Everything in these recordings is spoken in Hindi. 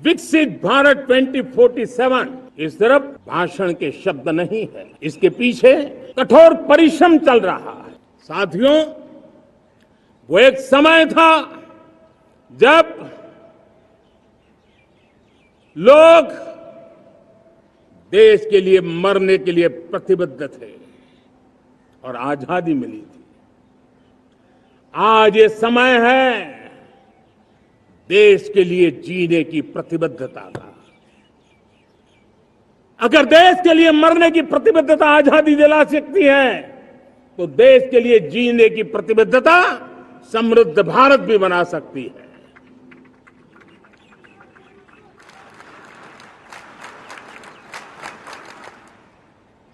विकसित भारत 2047 ये सिर्फ भाषण के शब्द नहीं है, इसके पीछे कठोर परिश्रम चल रहा है। साथियों, वो एक समय था जब लोग देश के लिए मरने के लिए प्रतिबद्ध थे और आजादी मिली थी। आज ये समय है देश के लिए जीने की प्रतिबद्धता का। अगर देश के लिए मरने की प्रतिबद्धता आजादी दिला सकती है, तो देश के लिए जीने की प्रतिबद्धता समृद्ध भारत भी बना सकती है।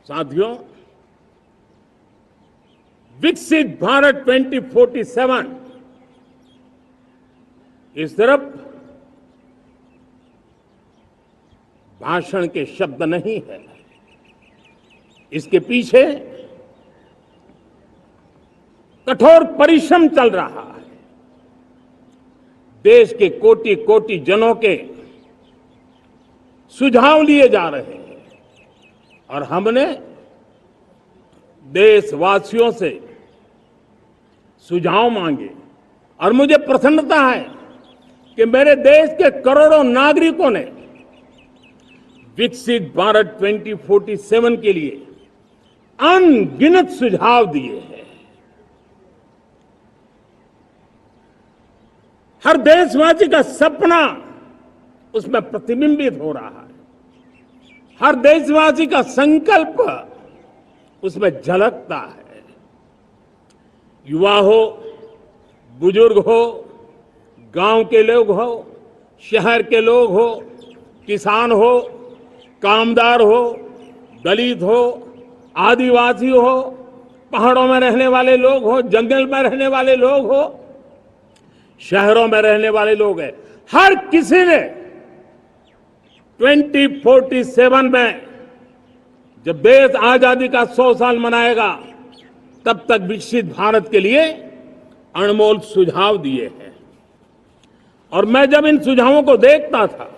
साथियों, विकसित भारत 2047 ये सिर्फ भाषण के शब्द नहीं है, इसके पीछे कठोर परिश्रम चल रहा है। देश के कोटि कोटि जनों के सुझाव लिए जा रहे हैं और हमने देशवासियों से सुझाव मांगे और मुझे प्रसन्नता है कि मेरे देश के करोड़ों नागरिकों ने विकसित भारत 2047 के लिए अनगिनत सुझाव दिए हैं। हर देशवासी का सपना उसमें प्रतिबिंबित हो रहा है, हर देशवासी का संकल्प उसमें झलकता है। युवा हो, बुजुर्ग हो, गांव के लोग हो, शहर के लोग हो, किसान हो, कामदार हो, दलित हो, आदिवासी हो, पहाड़ों में रहने वाले लोग हो, जंगल में रहने वाले लोग हो, शहरों में रहने वाले लोग हैं, हर किसी ने 2047 में जब देश आजादी का 100 साल मनाएगा, तब तक विकसित भारत के लिए अनमोल सुझाव दिए हैं। और मैं जब इन सुझावों को देखता था,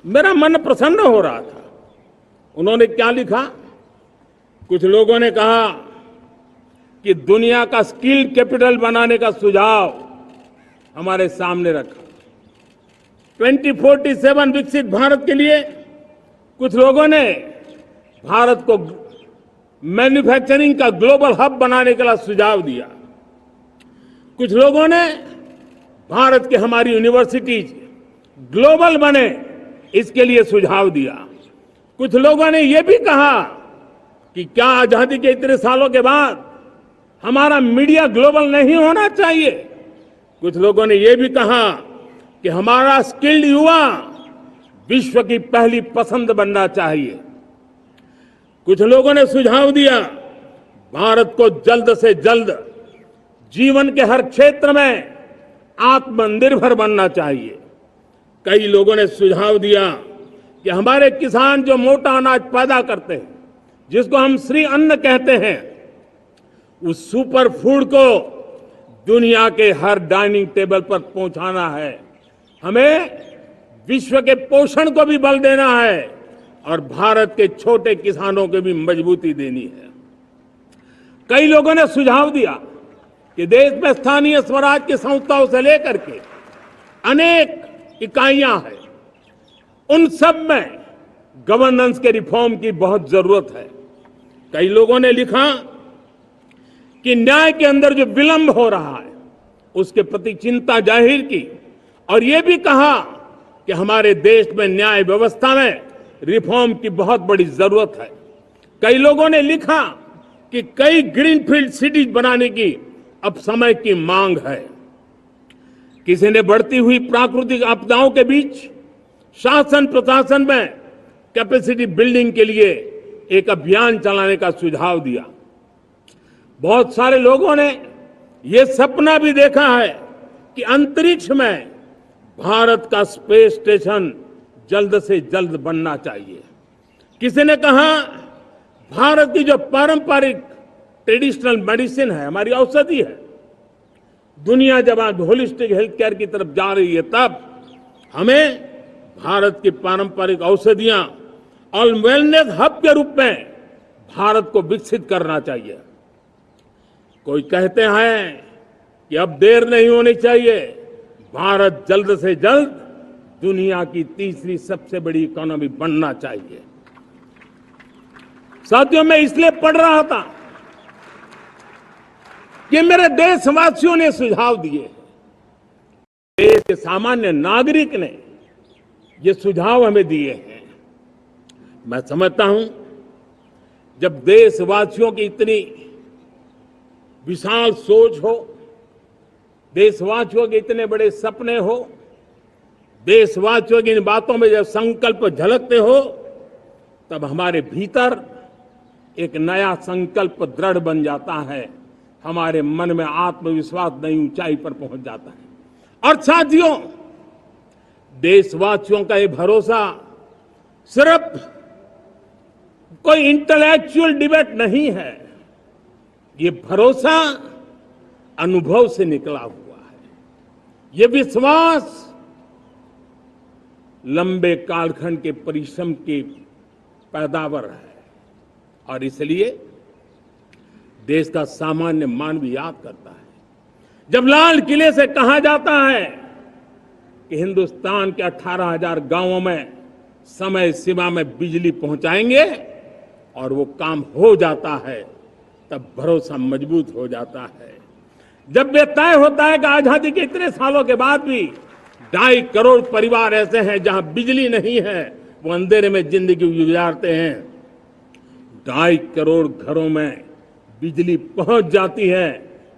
मेरा मन प्रसन्न हो रहा था। उन्होंने क्या लिखा? कुछ लोगों ने कहा कि दुनिया का स्किल कैपिटल बनाने का सुझाव हमारे सामने रखा। 2047 विकसित भारत के लिए कुछ लोगों ने भारत को मैन्युफैक्चरिंग का ग्लोबल हब बनाने के लिए सुझाव दिया। कुछ लोगों ने भारत की हमारी यूनिवर्सिटीज ग्लोबल बने, इसके लिए सुझाव दिया। कुछ लोगों ने यह भी कहा कि क्या आजादी के इतने सालों के बाद हमारा मीडिया ग्लोबल नहीं होना चाहिए। कुछ लोगों ने यह भी कहा कि हमारा स्किल्ड युवा विश्व की पहली पसंद बनना चाहिए। कुछ लोगों ने सुझाव दिया भारत को जल्द से जल्द जीवन के हर क्षेत्र में आत्मनिर्भर बनना चाहिए। कई लोगों ने सुझाव दिया कि हमारे किसान जो मोटा अनाज पैदा करते हैं, जिसको हम श्री अन्न कहते हैं, उस सुपर फूड को दुनिया के हर डाइनिंग टेबल पर पहुंचाना है। हमें विश्व के पोषण को भी बल देना है और भारत के छोटे किसानों को भी मजबूती देनी है। कई लोगों ने सुझाव दिया कि देश में स्थानीय स्वराज की संस्थाओं से लेकर के अनेक इकाइयां हैं, उन सब में गवर्नेंस के रिफॉर्म की बहुत जरूरत है। कई लोगों ने लिखा कि न्याय के अंदर जो विलंब हो रहा है, उसके प्रति चिंता जाहिर की और यह भी कहा कि हमारे देश में न्याय व्यवस्था में रिफॉर्म की बहुत बड़ी जरूरत है। कई लोगों ने लिखा कि कई ग्रीनफील्ड सिटीज बनाने की अब समय की मांग है। किसी ने बढ़ती हुई प्राकृतिक आपदाओं के बीच शासन प्रशासन में कैपेसिटी बिल्डिंग के लिए एक अभियान चलाने का सुझाव दिया। बहुत सारे लोगों ने यह सपना भी देखा है कि अंतरिक्ष में भारत का स्पेस स्टेशन जल्द से जल्द बनना चाहिए। किसी ने कहा भारत की जो पारंपरिक ट्रेडिशनल मेडिसिन है, हमारी औषधि है, दुनिया जब आज होलिस्टिक हेल्थ केयर की तरफ जा रही है, तब हमें भारत की पारंपरिक औषधियां और वेलनेस हब के रूप में भारत को विकसित करना चाहिए। कोई कहते हैं कि अब देर नहीं होनी चाहिए, भारत जल्द से जल्द दुनिया की तीसरी सबसे बड़ी इकोनॉमी बनना चाहिए। साथियों, मैं इसलिए पढ़ रहा था कि मेरे देशवासियों ने सुझाव दिए, देश के सामान्य नागरिक ने ये सुझाव हमें दिए हैं। मैं समझता हूं, जब देशवासियों की इतनी विशाल सोच हो, देशवासियों के इतने बड़े सपने हो, देशवासियों की इन बातों में जब संकल्प झलकते हो, तब हमारे भीतर एक नया संकल्प दृढ़ बन जाता है, हमारे मन में आत्मविश्वास नई ऊंचाई पर पहुंच जाता है। और साथियों, देशवासियों का ये भरोसा सिर्फ कोई इंटेलेक्चुअल डिबेट नहीं है, ये भरोसा अनुभव से निकला हुआ है। ये विश्वास लंबे कालखंड के परिश्रम की पैदावार है। और इसलिए देश का सामान्य मानव याद करता है, जब लाल किले से कहा जाता है कि हिंदुस्तान के 18,000 गांवों में समय सीमा में बिजली पहुंचाएंगे, और वो काम हो जाता है, तब भरोसा मजबूत हो जाता है। जब ये तय होता है कि आजादी के इतने सालों के बाद भी 2.5 करोड़ परिवार ऐसे हैं जहां बिजली नहीं है, वो अंधेरे में जिंदगी गुजारते हैं, 2.5 करोड़ घरों में बिजली पहुंच जाती है,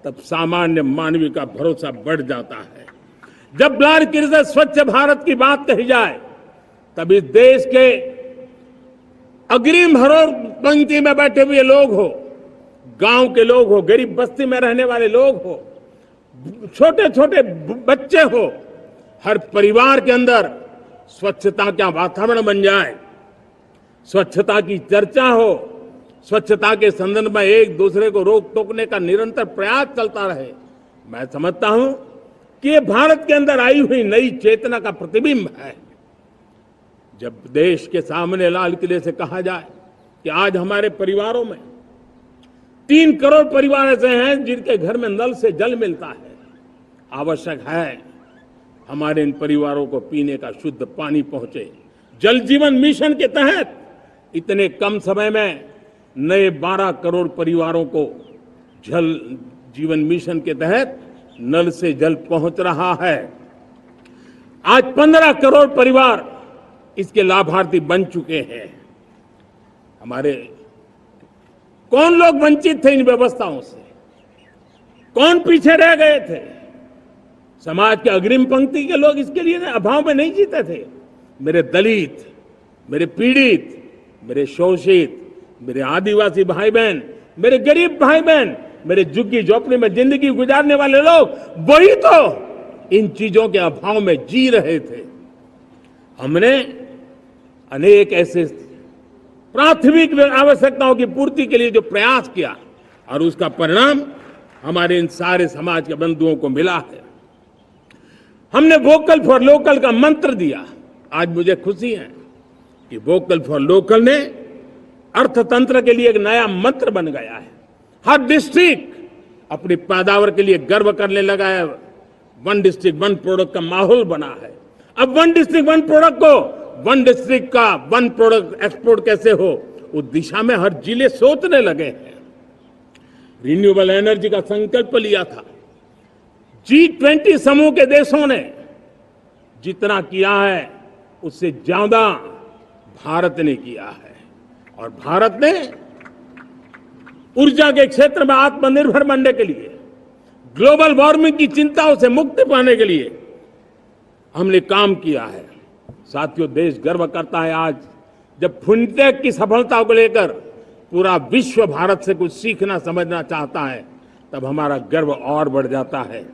तब सामान्य मानवीय का भरोसा बढ़ जाता है। जब लाल किले से स्वच्छ भारत की बात कही जाए, तब इस देश के अग्रिम पंक्ति में बैठे हुए लोग हो, गांव के लोग हो, गरीब बस्ती में रहने वाले लोग हो, छोटे छोटे बच्चे हो, हर परिवार के अंदर स्वच्छता का वातावरण बन जाए, स्वच्छता की चर्चा हो, स्वच्छता के संदर्भ में एक दूसरे को रोक टोकने का निरंतर प्रयास चलता रहे। मैं समझता हूं कि ये भारत के अंदर आई हुई नई चेतना का प्रतिबिंब है। जब देश के सामने लाल किले से कहा जाए कि आज हमारे परिवारों में 3 करोड़ परिवार ऐसे हैं जिनके घर में नल से जल मिलता है, आवश्यक है हमारे इन परिवारों को पीने का शुद्ध पानी पहुंचे। जल जीवन मिशन के तहत इतने कम समय में नए 12 करोड़ परिवारों को जल जीवन मिशन के तहत नल से जल पहुंच रहा है। आज 15 करोड़ परिवार इसके लाभार्थी बन चुके हैं। हमारे कौन लोग वंचित थे इन व्यवस्थाओं से, कौन पीछे रह गए थे? समाज के अग्रिम पंक्ति के लोग इसके लिए अभाव में नहीं जीते थे। मेरे दलित, मेरे पीड़ित, मेरे शोषित, मेरे आदिवासी भाई बहन, मेरे गरीब भाई बहन, मेरे झुग्गी झोपड़ी में जिंदगी गुजारने वाले लोग, वही तो इन चीजों के अभाव में जी रहे थे। हमने अनेक ऐसे प्राथमिक आवश्यकताओं की पूर्ति के लिए जो प्रयास किया, और उसका परिणाम हमारे इन सारे समाज के बंधुओं को मिला है। हमने वोकल फॉर लोकल का मंत्र दिया। आज मुझे खुशी है कि वोकल फॉर लोकल ने अर्थतंत्र के लिए एक नया मंत्र बन गया है। हर डिस्ट्रिक्ट अपनी पैदावार के लिए गर्व करने लगा है। 1 डिस्ट्रिक्ट 1 प्रोडक्ट का माहौल बना है। अब 1 डिस्ट्रिक्ट 1 प्रोडक्ट को 1 डिस्ट्रिक्ट का 1 प्रोडक्ट एक्सपोर्ट कैसे हो, उस दिशा में हर जिले सोचने लगे हैं। रिन्यूएबल एनर्जी का संकल्प लिया था। G20 समूह के देशों ने जितना किया है उससे ज्यादा भारत ने किया है, और भारत ने ऊर्जा के क्षेत्र में आत्मनिर्भर बनने के लिए, ग्लोबल वार्मिंग की चिंताओं से मुक्ति पाने के लिए हमने काम किया है। साथियों, देश गर्व करता है आज जब फिनटेक की सफलता को लेकर पूरा विश्व भारत से कुछ सीखना समझना चाहता है, तब हमारा गर्व और बढ़ जाता है।